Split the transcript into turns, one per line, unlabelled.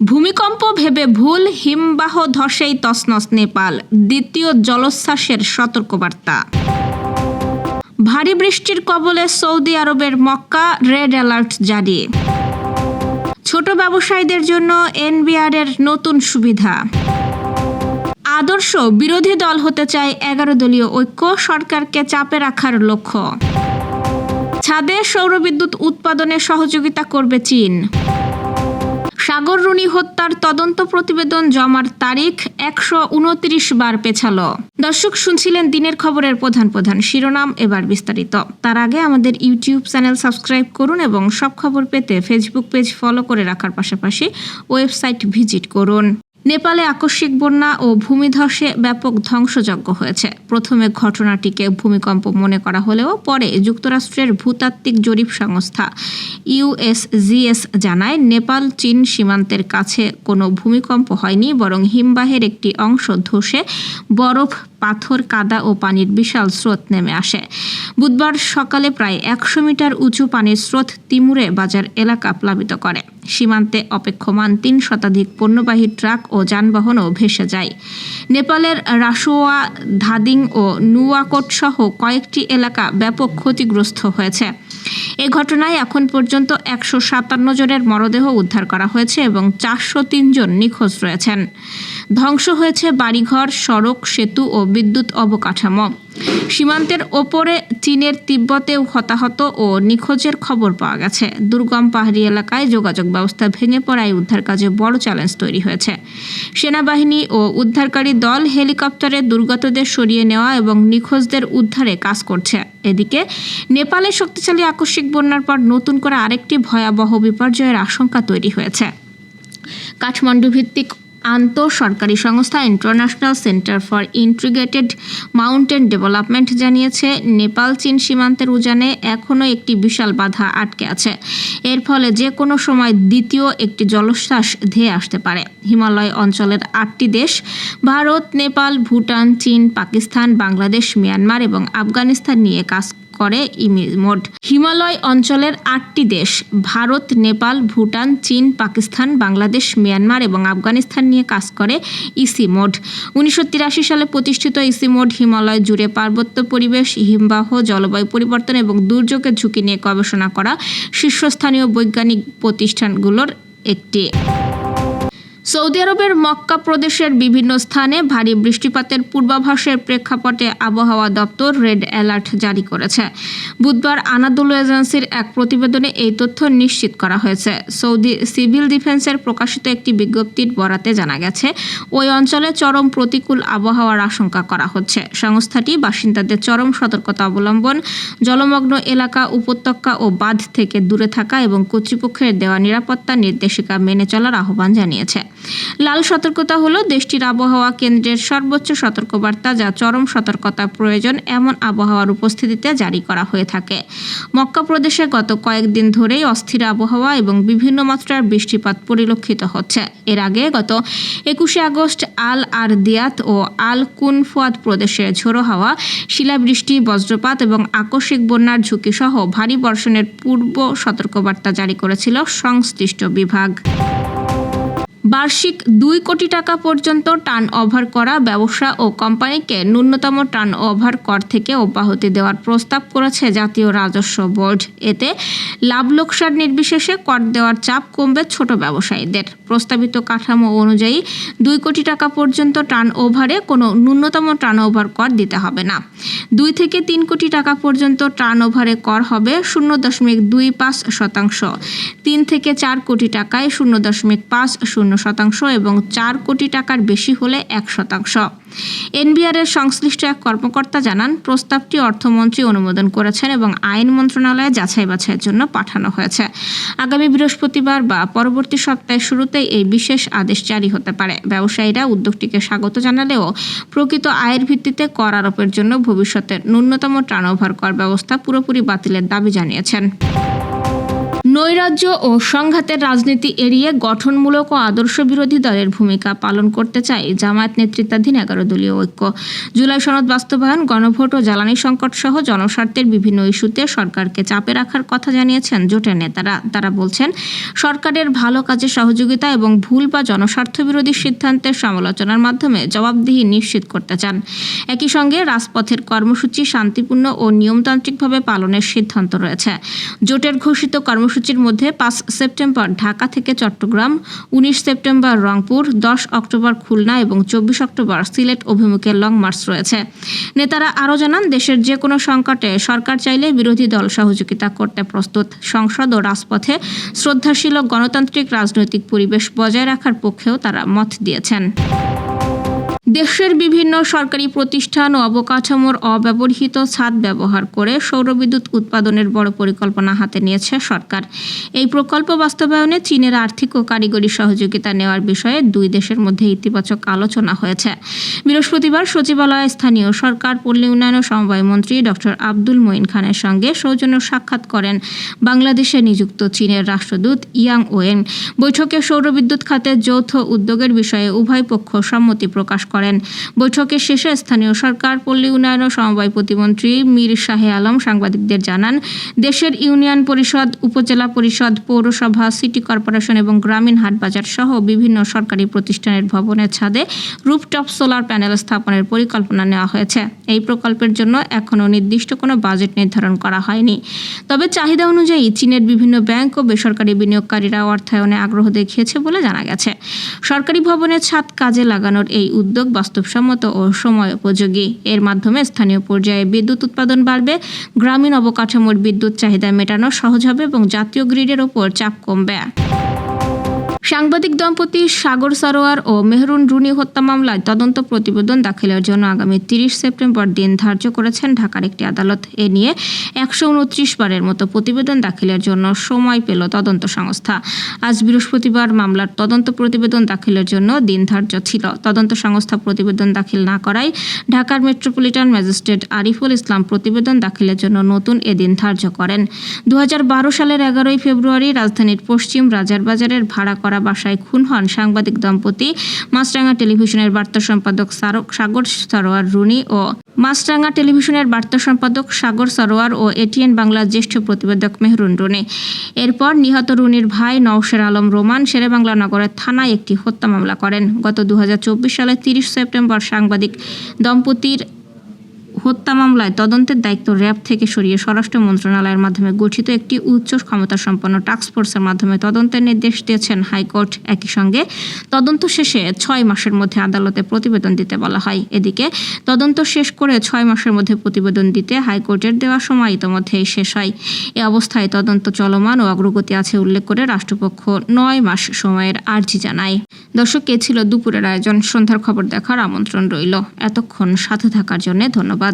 ভূমিকম্প ভেবে ভুল, হিমবাহ ধসেই তছনছ নেপাল, দ্বিতীয় জলোচ্ছ্বাসের সতর্কবার্তা। ভারী বৃষ্টির কবলে সৌদি আরবের মক্কা, রেড অ্যালার্ট জারি। ছোট ব্যবসায়ীদের জন্য এনবিআরের নতুন সুবিধা। আদর্শ বিরোধী দল হতে চায় 11 দলীয় ঐক্য, সরকারকে চাপে রাখার লক্ষ্য। ছাদে সৌরবিদ্যুৎ উৎপাদনে সহযোগিতা করবে চীন। সাগর রুনি হত্যার তদন্ত প্রতিবেদন জমার তারিখ 129 বার পেছালো। দর্শক, শুনছিলেন দিনের খবরের প্রধান শিরোনাম, এবার বিস্তারিত। তার আগে আমাদের ইউটিউব চ্যানেল সাবস্ক্রাইব করুন এবং সব খবর পেতে ফেসবুক পেজ ফলো করে রাখার পাশাপাশি ওয়েবসাইট ভিজিট করুন। নেপালে আকস্মিক বন্যা ও ভূমিধসে ব্যাপক ধ্বংসযজ্ঞ হয়েছে। প্রথমে ঘটনাটিকে ভূমিকম্প মনে করা হলেও পরে যুক্তরাষ্ট্রের ভূতাত্ত্বিক জরিপ সংস্থা ইউএসজিএস জানায়, নেপাল চীন সীমান্তের কাছে কোনো ভূমিকম্প হয়নি, বরং হিমবাহের একটি অংশ ধসে বরফ, পাথর, কাদা ও পানির বিশাল স্রোত নেমে আসে। বুধবার সকালে প্রায় 100 মিটার উঁচু পানির স্রোত তিমুরে বাজার এলাকা প্লাবিত করে। সীমান্তে অপেক্ষমান 3 শতাধিক পণ্যবাহী ট্রাক ও যানবাহনও ভেসে যায়। নেপালের রাসোয়া, ধাদিং ও নুয়াকোট সহ কয়েকটি এলাকা ব্যাপক ক্ষতিগ্রস্ত হয়েছে। এ ঘটনায় এখন পর্যন্ত 157 জনের মরদেহ উদ্ধার করা হয়েছে এবং 403 জন নিখোঁজ রয়েছেন। ধ্বংস হয়েছে বাড়িঘর, সড়ক, সেতু ও বিদ্যুৎ অবকাঠামো। সীমান্তের ওপরে চীনের তিব্বতেও হতাহত ও নিখোঁজের খবর পাওয়া গেছে। দুর্গম পাহাড়ি এলাকায় যোগাযোগ ব্যবস্থা ভেঙে পড়ায় উদ্ধার কাজে বড় চ্যালেঞ্জ তৈরি হয়েছে। সেনাবাহিনী ও উদ্ধারকারী দল হেলিকপ্টারে দুর্গতদের সরিয়ে নেওয়া এবং নিখোঁজদের উদ্ধারে কাজ করছে। এদিকে নেপালে শক্তিশালী আকস্মিক বন্যার পর নতুন করে আরেকটি ভয়াবহ বিপর্যয়ের আশঙ্কা তৈরি হয়েছে। কাঠমান্ডু ভিত্তিক আন্তঃসরকারি সংস্থা international centre for integrated mountain development জানিয়েছে, নেপাল চীন সীমান্তের উজানে এখনও একটি বিশাল বাধা আটকে আছে। এর ফলে যে কোনো সময় দ্বিতীয় একটি জলোচ্ছ্বাস ধেয়ে আসতে পারে। হিমালয় অঞ্চলের 8টি দেশ ভারত, নেপাল, ভুটান, চীন, পাকিস্তান, বাংলাদেশ, মিয়ানমার এবং আফগানিস্তান নিয়ে কাজ করে ইসিমোড। হিমালয় অঞ্চলের 8টি দেশ ভারত, নেপাল, ভুটান, চীন, পাকিস্তান, বাংলাদেশ, মিয়ানমার এবং আফগানিস্তান নিয়ে কাজ করে ইসিমোড। 1983 সালে প্রতিষ্ঠিত ইসিমোড হিমালয় জুড়ে পার্বত্য পরিবেশ, হিমবাহ, জলবায়ু পরিবর্তন এবং দুর্যোগের ঝুঁকি নিয়ে গবেষণা করা শীর্ষস্থানীয় বৈজ্ঞানিক প্রতিষ্ঠানগুলোর একটি। সৌদি আরবের মক্কা প্রদেশের বিভিন্ন স্থানে ভারী বৃষ্টিপাতের পূর্বাভাসের প্রেক্ষাপটে আবহাওয়া দপ্তর রেড অ্যালার্ট জারি করেছে। বুধবার আনাদোলু এজেন্সির এক প্রতিবেদনে এই তথ্য নিশ্চিত করা হয়েছে। সৌদি সিভিল ডিফেন্সের প্রকাশিত একটি বিজ্ঞপ্তির বরাতে জানা গেছে, ওই অঞ্চলে চরম প্রতিকূল আবহাওয়ার আশঙ্কা করা হচ্ছে। সংস্থাটি বাসিন্দাদের চরম সতর্কতা অবলম্বন, জলমগ্ন এলাকা, উপত্যকা ও বাঁধ থেকে দূরে থাকা এবং কর্তৃপক্ষের দেওয়া নিরাপত্তা নির্দেশিকা মেনে চলার আহ্বান জানিয়েছে। লাল সতর্কতা হলো দেশটির আবহাওয়া কেন্দ্রের সর্বোচ্চ সতর্কবার্তা, যা চরম সতর্কতা প্রয়োজন এমন আবহাওয়ার উপস্থিতিতে জারি করা হয়ে থাকে। মক্কা প্রদেশে গত কয়েকদিন ধরেই অস্থির আবহাওয়া এবং বিভিন্ন মাত্রার বৃষ্টিপাত পরিলক্ষিত হচ্ছে। এর আগে গত 21 আগস্ট আল আরদিয়াত ও আল কুনফুয়াত প্রদেশে ঝোড়ো হাওয়া, শিলাবৃষ্টি, বজ্রপাত এবং আকস্মিক বন্যার ঝুঁকি সহ ভারী বর্ষণের পূর্ব সতর্কবার্তা জারি করেছিল সংশ্লিষ্ট বিভাগ। বার্ষিক 2 কোটি টাকা পর্যন্ত টার্ন ওভার করা ব্যবসা ও কোম্পানিকে ন্যূনতম টার্ন ওভার কর থেকে অব্যাহতি দেওয়ার প্রস্তাব করেছে জাতীয় রাজস্ব বোর্ড। এতে লাভ লোকসান নির্বিশেষে কর দেওয়ার চাপ কমবে ছোট ব্যবসায়ীদের। প্রস্তাবিত কাঠামো অনুযায়ী 2 কোটি টাকা পর্যন্ত টার্ন ওভারে কোনো ন্যূনতম টার্ন ওভার কর দিতে হবে না। 2 থেকে 3 কোটি টাকা পর্যন্ত টার্ন ওভারে কর হবে 0.25%, 3 থেকে 4 কোটি টাকায় 0.50% এবং 4 কোটি টাকার বেশি হলে 1%। এনবিআরের সংশ্লিষ্ট এক কর্মকর্তা জানান, প্রস্তাবটি অর্থমন্ত্রী অনুমোদন করেছেন এবং আইন মন্ত্রণালয়ে যাচাই বাছাইয়ের জন্য পাঠানো হয়েছে। আগামী বৃহস্পতিবার বা পরবর্তী সপ্তাহের শুরুতেই এই বিশেষ আদেশ জারি হতে পারে। ব্যবসায়ীরা উদ্যোগটিকে স্বাগত জানালেও প্রকৃত আয়ের ভিত্তিতে কর আরোপের জন্য ভবিষ্যতের ন্যূনতম টার্নওভার কর ব্যবস্থা পুরোপুরি বাতিলের দাবি জানিয়েছেন। নৈরাজ্য ও সংঘাতের রাজনীতি এড়িয়ে গঠনমূলক ও আদর্শ বিরোধী দলের ভূমিকা পালন করতে চায় জামায়াত নেতৃত্বাধীন 11 দলীয় ঐক্য। জুলাই সনদ বাস্তবায়ন, গণভোট ও জ্বালানি সংকট সহ জনস্বার্থের বিভিন্ন ইস্যুতে সরকারকে চাপে রাখার কথা জানিয়েছেন জোটের নেতারা। তারা বলছেন, সরকারের ভালো কাজে সহযোগিতা এবং ভুল বা জনস্বার্থ বিরোধী সিদ্ধান্তের সমালোচনার মাধ্যমে জবাবদিহি নিশ্চিত করতে চান। একই সঙ্গে রাজপথের কর্মসূচি শান্তিপূর্ণ ও নিয়মতান্ত্রিকভাবে পালনের সিদ্ধান্ত রয়েছে। জোটের ঘোষিত কর্মসূচির মধ্যে 5 সেপ্টেম্বর ঢাকা থেকে চট্টগ্রাম, 19 সেপ্টেম্বর রংপুর, 10 অক্টোবর খুলনা এবং 24 অক্টোবর সিলেট অভিমুখে লং মার্চ রয়েছে। নেতারা আরও জানান, দেশের যে কোনো সংকটে সরকার চাইলে বিরোধী দল সহযোগিতা করতে প্রস্তুত। সংসদ ও রাজপথে শ্রদ্ধাশীল ও গণতান্ত্রিক রাজনৈতিক পরিবেশ বজায় রাখার পক্ষেও তারা মত দিয়েছেন। দেশের বিভিন্ন সরকারি প্রতিষ্ঠান ও অবকাঠামোর অব্যবহৃত ছাদ ব্যবহার করে সৌরবিদ্যুৎ উৎপাদনের বড় পরিকল্পনা হাতে নিয়েছে সরকার। এই প্রকল্প বাস্তবায়নে চীনের আর্থিক ও কারিগরি সহযোগিতা নেওয়ার বিষয়ে দুই দেশের মধ্যে ইতিবাচক আলোচনা হয়েছে। বৃহস্পতিবার সচিবালয়ে স্থানীয় সরকার, পল্লী উন্নয়ন ও সমবায় মন্ত্রী ডক্টর আব্দুল মঈন খানের সঙ্গে সৌজন্য সাক্ষাৎ করেন বাংলাদেশে নিযুক্ত চীনের রাষ্ট্রদূত ইয়াং ওয়েন। বৈঠকে সৌরবিদ্যুৎ খাতে যৌথ উদ্যোগের বিষয়ে উভয় পক্ষ সম্মতি প্রকাশ করেন। বৈঠকের শেষে স্থানীয় সরকার, পল্লী উন্নয়ন ও সমবায় প্রতিমন্ত্রী মীর শাহে আলম সাংবাদিকদের জানান, দেশের ইউনিয়ন পরিষদ, উপজেলা পরিষদ, পৌরসভা, সিটি কর্পোরেশন এবং গ্রামীণ হাটবাজার সহ বিভিন্ন সরকারি প্রতিষ্ঠানের ভবনের ছাদে রুফটপ সোলার প্যানেল স্থাপনের পরিকল্পনা নেওয়া হয়েছে। এই প্রকল্পের জন্য এখনও নির্দিষ্ট কোনো বাজেট নির্ধারণ করা হয়নি। তবে চাহিদা অনুযায়ী চীনের বিভিন্ন ব্যাংক ও বেসরকারি বিনিয়োগকারীরা অর্থায়নে আগ্রহ দেখিয়েছে বলে জানা গেছে। সরকারি ভবনের ছাদ কাজে লাগানোর এই উদ্যোগ বাস্তবসম্মত ও সময় উপযোগী। এর মাধ্যমে স্থানীয় পর্যায়ে বিদ্যুৎ উৎপাদন বাড়বে, গ্রামীণ অবকাঠামোর বিদ্যুৎ চাহিদা মেটানো সহজ হবে এবং জাতীয় গ্রিডের ওপর চাপ কমবে। সাংবাদিক দম্পতি সাগর সারোয়ার ও মেহরুন রুনি হত্যা মামলায় তদন্ত প্রতিবেদন দাখিলের জন্য আগামী 30 সেপ্টেম্বর দিন ধার্য করেছেন ঢাকার একটি আদালত। এ নিয়ে 129 বারের মতো প্রতিবেদন দাখিলের জন্য সময় পেল তদন্ত সংস্থা। আজ বৃহস্পতিবার মামলার তদন্ত প্রতিবেদন দাখিলের জন্য দিন ধার্য ছিল। তদন্ত সংস্থা প্রতিবেদন দাখিল না করায় ঢাকার মেট্রোপলিটন ম্যাজিস্ট্রেট আরিফুল ইসলাম প্রতিবেদন দাখিলের জন্য নতুন এ দিন ধার্য করেন। 2012 সালের 11 ফেব্রুয়ারি রাজধানীর পশ্চিম রাজারবাজারের ভাড়া করা বাসায় খুন হন সাংবাদিক দম্পতি মাছরাঙা টেলিভিশনের বার্তা সম্পাদক সাগর সারোয়ার রুনি ও মাছরাঙা টেলিভিশনের বার্তা সম্পাদক সাগর সারোয়ার ও এটিএন বাংলার জ্যেষ্ঠ প্রতিবেদক মেহরুন রুনি। এরপর নিহত রুনির ভাই নওশের আলম রোমান শেরেবাংলা নগরের থানায় একটি হত্যা মামলা করেন। গত 2024 সালের 30 সেপ্টেম্বর সাংবাদিক দম্পতির হত্যা মামলায় তদন্তের দায়িত্ব র্যাব থেকে সরিয়ে স্বরাষ্ট্র মন্ত্রণালয়ের মাধ্যমে গঠিত একটি উচ্চ ক্ষমতাসম্পন্ন টাস্কফোর্সের মাধ্যমে তদন্তের নির্দেশ দিয়েছেন হাইকোর্ট। একই সঙ্গে তদন্ত শেষে 6 মাসের মধ্যে আদালতে প্রতিবেদন দিতে বলা হয়। এদিকে তদন্ত শেষ করে 6 মাসের মধ্যে প্রতিবেদন দিতে হাইকোর্টের দেওয়া সময় ইতোমধ্যেই শেষ হয়। এ অবস্থায় তদন্ত চলমান ও অগ্রগতি আছে উল্লেখ করে রাষ্ট্রপক্ষ 9 মাস সময়ের আর্জি জানায়। দর্শক, এ ছিল দুপুরের আয়োজন। সন্ধ্যার খবর দেখার আমন্ত্রণ রইল। এতক্ষণ সাথে থাকার জন্য ধন্যবাদ।